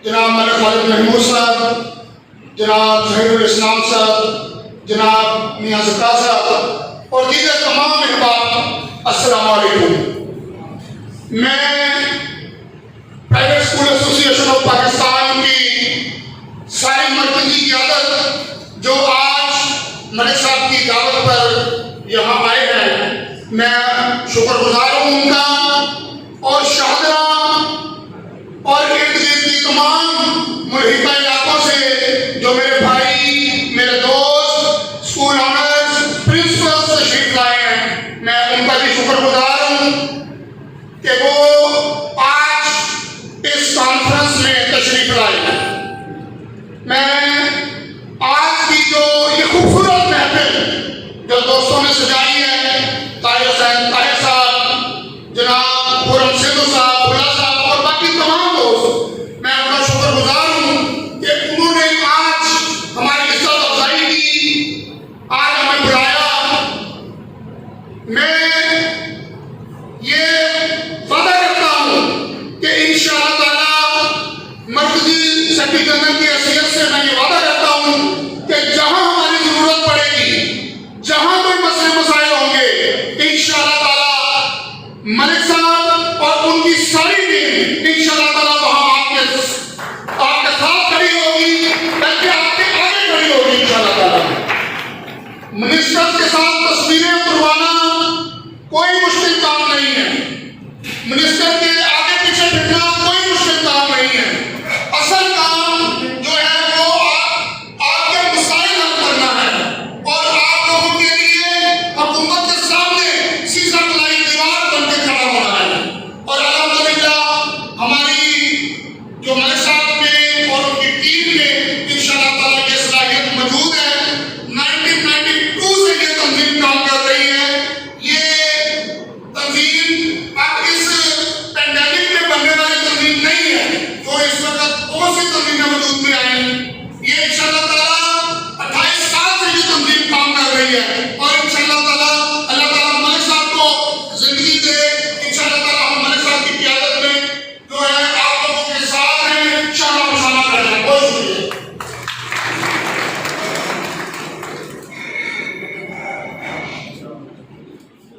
جناب ملک خالد محمود صاحب، جناب ظہیر الاسلام صاحب، جناب میاں زکا صاحب اور دیگر تمام احباب، السلام علیکم۔ میں پرائیویٹ اسکول ایسوسی ایشن آف پاکستان کی ساری مرکزی قیادت جو آج ملک صاحب کی دعوت پر یہاں آئے ہیں، میں شکر گزار ہوں ان کا